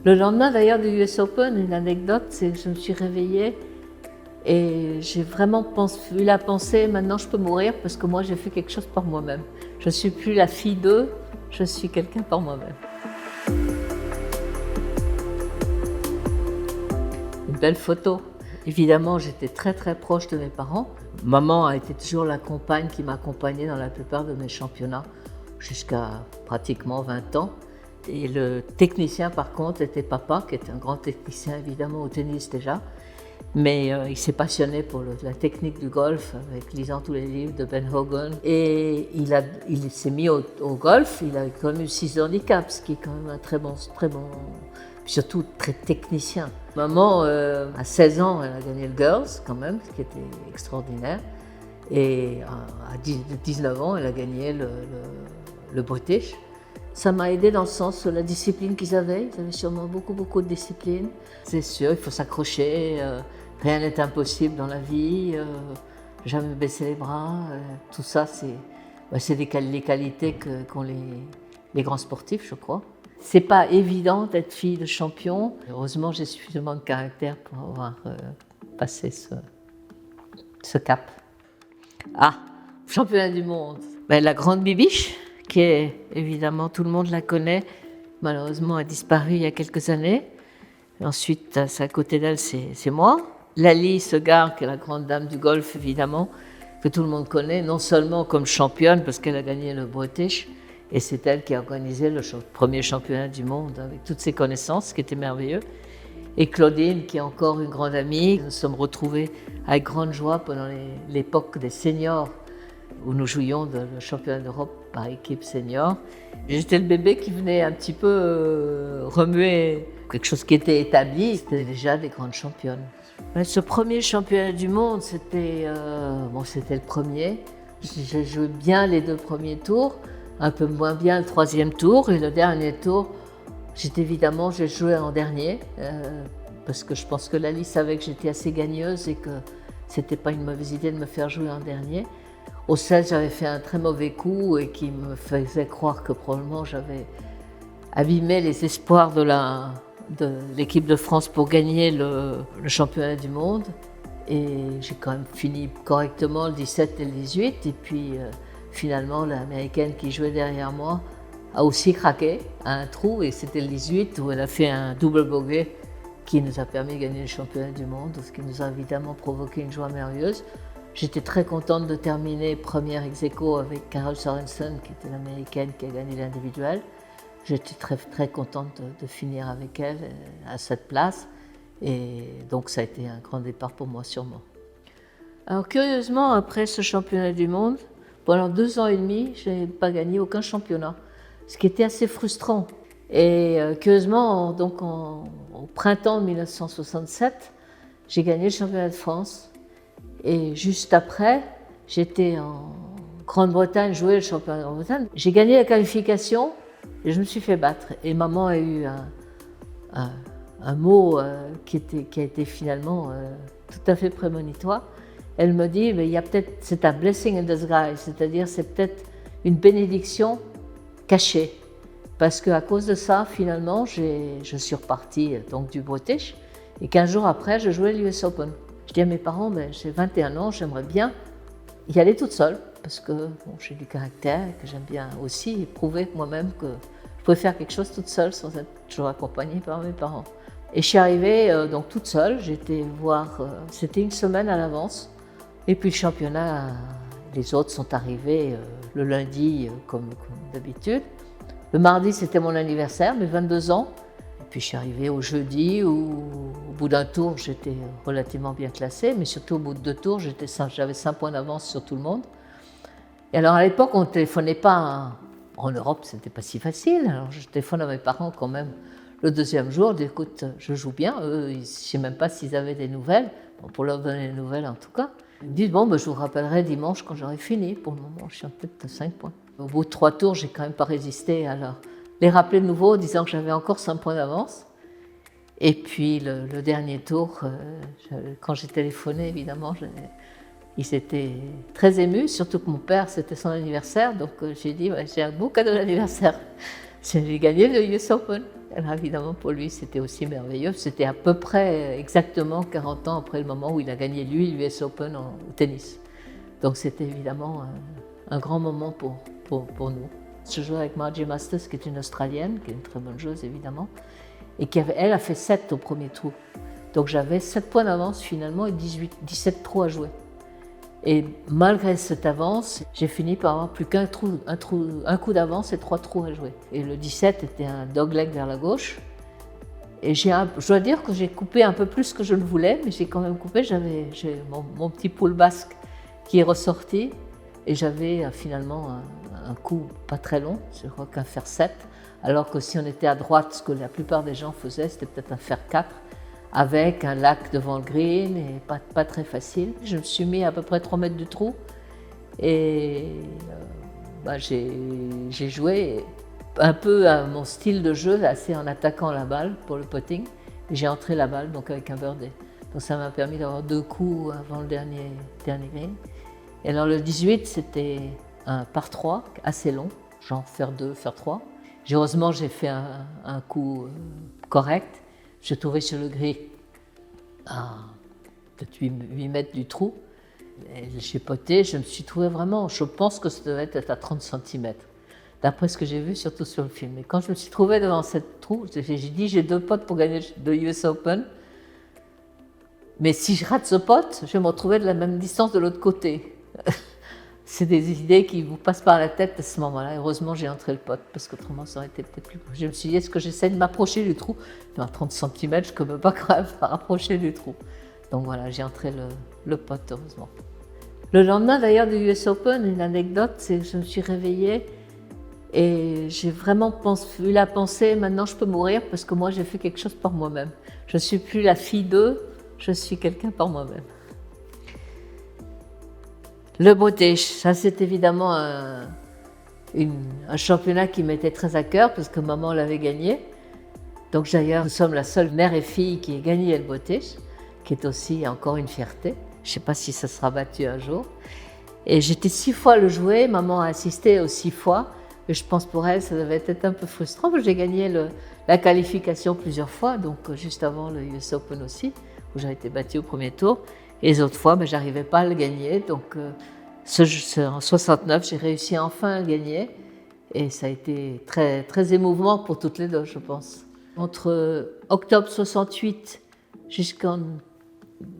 Le lendemain d'ailleurs du US Open, une anecdote, c'est que je me suis réveillée et j'ai vraiment eu la pensée, maintenant je peux mourir parce que moi j'ai fait quelque chose par moi-même. Je ne suis plus la fille d'eux, je suis quelqu'un par moi-même. Une belle photo. Évidemment, j'étais très très proche de mes parents. Maman a été toujours la compagne qui m'accompagnait dans la plupart de mes championnats, jusqu'à pratiquement 20 ans. Et le technicien, par contre, était papa, qui est un grand technicien, évidemment, au tennis déjà. Mais il s'est passionné pour la technique du golf, avec lisant tous les livres de Ben Hogan. Et il s'est mis au golf, il a quand même eu 6 handicaps, ce qui est quand même un très bon, surtout très technicien. Maman, à 16 ans, elle a gagné le Girls, quand même, ce qui était extraordinaire. Et à 19 ans, elle a gagné le British. Ça m'a aidé dans le sens de la discipline qu'ils avaient. Ils avaient sûrement beaucoup de discipline. C'est sûr, il faut s'accrocher. Rien n'est impossible dans la vie. Jamais baisser les bras. Tout ça, c'est les qualités qu'ont les grands sportifs, je crois. C'est pas évident d'être fille de champion. Heureusement, j'ai suffisamment de caractère pour avoir passé ce cap. Ah, championnat du monde. Ben, la grande Bibiche, qui est, évidemment, tout le monde la connaît, malheureusement a disparu il y a quelques années. Et ensuite, à côté d'elle, c'est moi. Lali Segar, qui est la grande dame du golf, évidemment, que tout le monde connaît, non seulement comme championne, parce qu'elle a gagné le British, et c'est elle qui a organisé le premier championnat du monde avec toutes ses connaissances, ce qui était merveilleux. Et Claudine, qui est encore une grande amie. Nous nous sommes retrouvés avec grande joie pendant l'époque des seniors, où nous jouions le championnat d'Europe par équipe senior. J'étais le bébé qui venait un petit peu remuer quelque chose qui était établi. C'était déjà des grandes championnes. Ce premier championnat du monde, c'était le premier. J'ai joué bien les 2 premiers tours, un peu moins bien le 3e tour, et le dernier tour, j'ai joué en dernier, parce que je pense que Lali savait que j'étais assez gagneuse et que c'était pas une mauvaise idée de me faire jouer en dernier. Au 16, j'avais fait un très mauvais coup et qui me faisait croire que probablement j'avais abîmé les espoirs de l'équipe de France pour gagner le championnat du monde. Et j'ai quand même fini correctement le 17 et le 18. Et puis finalement, l'Américaine qui jouait derrière moi a aussi craqué à un trou. Et c'était le 18 où elle a fait un double bogey qui nous a permis de gagner le championnat du monde, ce qui nous a évidemment provoqué une joie merveilleuse. J'étais très contente de terminer première ex-aequo avec Carol Sorensen, qui était l'américaine qui a gagné l'individuel. J'étais très contente de finir avec elle à cette place. Et donc ça a été un grand départ pour moi, sûrement. Alors curieusement, après ce championnat du monde, pendant 2 ans et demi, je n'ai pas gagné aucun championnat, ce qui était assez frustrant. Et curieusement, donc au printemps 1967, j'ai gagné le championnat de France. Et juste après, j'étais en Grande-Bretagne, jouer le championnat de Grande-Bretagne. J'ai gagné la qualification et je me suis fait battre. Et maman a eu un mot qui a été finalement tout à fait prémonitoire. Elle me dit, mais il y a peut-être, c'est un blessing in disguise, c'est-à-dire c'est peut-être une bénédiction cachée. Parce qu'à cause de ça, finalement, je suis repartie donc, du British. Et 15 jours après, je jouais l'US Open. Je dis à mes parents, j'ai 21 ans, j'aimerais bien y aller toute seule, parce que j'ai du caractère et que j'aime bien aussi prouver moi-même que je pouvais faire quelque chose toute seule sans être toujours accompagnée par mes parents. Et je suis arrivée donc toute seule, j'étais voir, c'était une semaine à l'avance, et puis le championnat, les autres sont arrivés le lundi comme d'habitude. Le mardi, c'était mon anniversaire, mes 22 ans. Puis je suis arrivée au jeudi où, au bout d'un tour, j'étais relativement bien classée, mais surtout au bout de 2 tours, j'avais 5 points d'avance sur tout le monde. Et alors à l'époque, on ne téléphonait pas. En Europe, c'était pas si facile. Alors je téléphone à mes parents quand même le 2e jour, je dis écoute, je joue bien. Eux, je ne sais même pas s'ils avaient des nouvelles, bon, pour leur donner des nouvelles en tout cas. Ils me disent bon, je vous rappellerai dimanche quand j'aurai fini. Pour le moment, je suis en tête de 5 points. Au bout de 3 tours, j'ai quand même pas résisté alors. Les rappeler de nouveau en disant que j'avais encore 5 points d'avance. Et puis le dernier tour, quand j'ai téléphoné, évidemment, ils étaient très émus, surtout que mon père, c'était son anniversaire. Donc j'ai dit, j'ai un beau cadeau d'anniversaire. J'ai gagné le US Open. Alors évidemment, pour lui, c'était aussi merveilleux. C'était à peu près exactement 40 ans après le moment où il a gagné, lui, l'US Open au tennis. Donc c'était évidemment un grand moment pour nous. Je jouais avec Margie Masters, qui est une Australienne, qui est une très bonne joueuse évidemment, et elle a fait 7 au premier tour. Donc j'avais 7 points d'avance finalement et 17 trous à jouer. Et malgré cette avance, j'ai fini par avoir plus qu'un un coup d'avance et 3 trous à jouer. Et le 17 était un dogleg vers la gauche. Et je dois dire que j'ai coupé un peu plus que je le voulais, mais j'ai quand même coupé. J'ai mon petit pool basque qui est ressorti et j'avais finalement un coup pas très long, je crois qu'un fer 7, alors que si on était à droite, ce que la plupart des gens faisaient, c'était peut-être un fer 4, avec un lac devant le green et pas très facile. Je me suis mis à peu près 3 mètres du trou et j'ai joué un peu à mon style de jeu, assez en attaquant la balle pour le putting. Et j'ai entré la balle donc avec un birdie. Donc ça m'a permis d'avoir 2 coups avant le dernier green. Et alors le 18, c'était un par 3 assez long, genre faire 2, faire 3. Heureusement, j'ai fait un coup correct. Je trouvais sur le green à peut-être 8 mètres du trou. J'ai poté, je me suis trouvé vraiment, je pense que ça devait être à 30 cm, d'après ce que j'ai vu, surtout sur le film. Et quand je me suis trouvé devant cette trou, j'ai dit j'ai 2 potes pour gagner le US Open. Mais si je rate ce pote, je vais me retrouver de la même distance de l'autre côté. C'est des idées qui vous passent par la tête à ce moment-là. Heureusement, j'ai entré le pote, parce qu'autrement, ça aurait été peut-être plus proche. Je me suis dit, est-ce que j'essaie de m'approcher du trou? À 30 cm, je ne peux pas quand même rapprocher du trou. Donc voilà, j'ai entré le pote, heureusement. Le lendemain, d'ailleurs, du US Open, une anecdote, c'est que je me suis réveillée et j'ai vraiment eu la pensée, maintenant je peux mourir parce que moi, j'ai fait quelque chose par moi-même. Je ne suis plus la fille d'eux, je suis quelqu'un par moi-même. Le British, ça c'est évidemment un championnat qui m'était très à cœur parce que maman l'avait gagné. Donc d'ailleurs, nous sommes la seule mère et fille qui ait gagné le British, qui est aussi encore une fierté. Je ne sais pas si ça sera battu un jour. Et j'étais 6 fois le jouer, maman a assisté aux 6 fois. Et je pense pour elle, ça devait être un peu frustrant. J'ai gagné la qualification plusieurs fois, donc juste avant le US Open aussi, où j'ai été battue au premier tour. Et les autres fois, je n'arrivais pas à le gagner. Donc en 69, j'ai réussi enfin à le gagner. Et ça a été très, très émouvant pour toutes les deux, je pense. Entre octobre 68 jusqu'en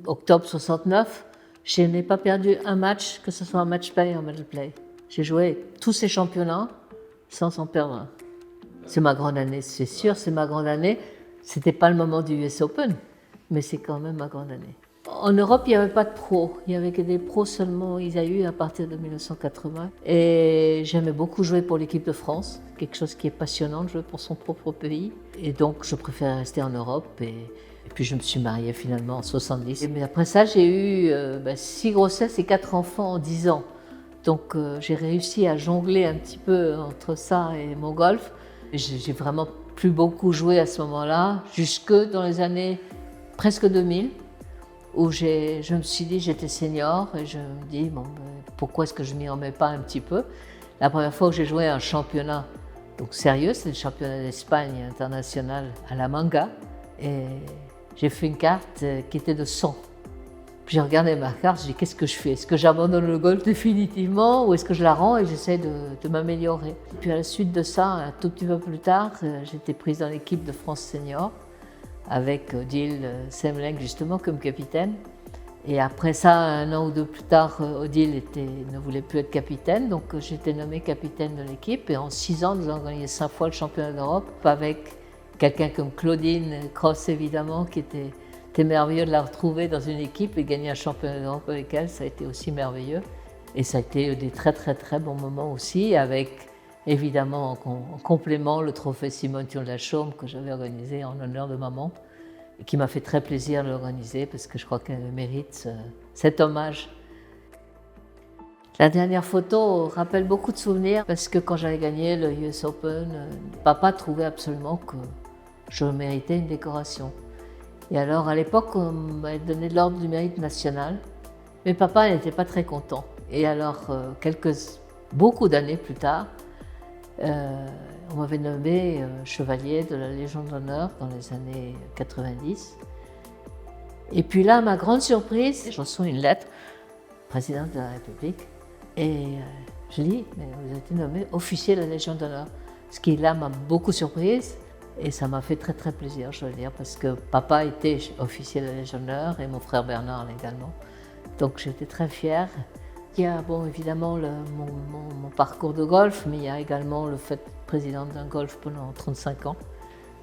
octobre 69, je n'ai pas perdu un match, que ce soit un match play ou un match play. J'ai joué tous ces championnats sans en perdre un. C'est ma grande année, c'est sûr, c'est ma grande année. C'était pas le moment du US Open, mais c'est quand même ma grande année. En Europe, il n'y avait pas de pros. Il n'y avait que des pros seulement. Ils a eu à partir de 1980. Et j'aimais beaucoup jouer pour l'équipe de France. Quelque chose qui est passionnant de jouer pour son propre pays. Et donc, je préférais rester en Europe. Et puis, je me suis mariée finalement en 70. Mais après ça, j'ai eu 6 grossesses et 4 enfants en 10 ans. Donc, j'ai réussi à jongler un petit peu entre ça et mon golf. J'ai vraiment plus beaucoup joué à ce moment-là, jusque dans les années presque 2000. Où je me suis dit, j'étais senior, et je me dis, pourquoi est-ce que je ne m'y remets pas un petit peu? La première fois que j'ai joué un championnat donc sérieux, c'est le championnat d'Espagne international à la Manga, et j'ai fait une carte qui était de 100. Puis j'ai regardé ma carte, je dis, qu'est-ce que je fais? Est-ce que j'abandonne le golf définitivement, ou est-ce que je la rends et j'essaie de m'améliorer? Puis à la suite de ça, un tout petit peu plus tard, j'ai été prise dans l'équipe de France Senior, avec Odile Semleng justement comme capitaine. Et après ça, 1 an ou 2 plus tard, Odile ne voulait plus être capitaine, donc j'ai été nommée capitaine de l'équipe. Et en 6 ans, nous avons gagné 5 fois le championnat d'Europe, avec quelqu'un comme Claudine Cross évidemment, qui était merveilleux de la retrouver dans une équipe et gagner un championnat d'Europe avec elle, ça a été aussi merveilleux. Et ça a été des très très très bons moments aussi, avec évidemment en complément le trophée Simone Thion de la Chaume que j'avais organisé en l'honneur de maman et qui m'a fait très plaisir de l'organiser parce que je crois qu'elle mérite cet hommage. La dernière photo rappelle beaucoup de souvenirs parce que quand j'avais gagné le US Open, papa trouvait absolument que je méritais une décoration. Et alors à l'époque, on m'avait donné l'ordre du mérite national, mais papa n'était pas très content. Et alors beaucoup d'années plus tard, On m'avait nommé chevalier de la Légion d'honneur dans les années 90. Et puis là, ma grande surprise, je reçois une lettre, présidente de la République, et je lis, mais vous avez été nommé officier de la Légion d'honneur. Ce qui là m'a beaucoup surprise et ça m'a fait très très plaisir, je dois dire, parce que papa était officier de la Légion d'honneur et mon frère Bernard également. Donc j'étais très fière. Il y a bon, évidemment mon parcours de golf, mais il y a également le fait d'être présidente d'un golf pendant 35 ans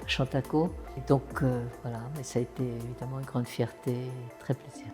à Chantaco. Et donc voilà, mais ça a été évidemment une grande fierté et très plaisir.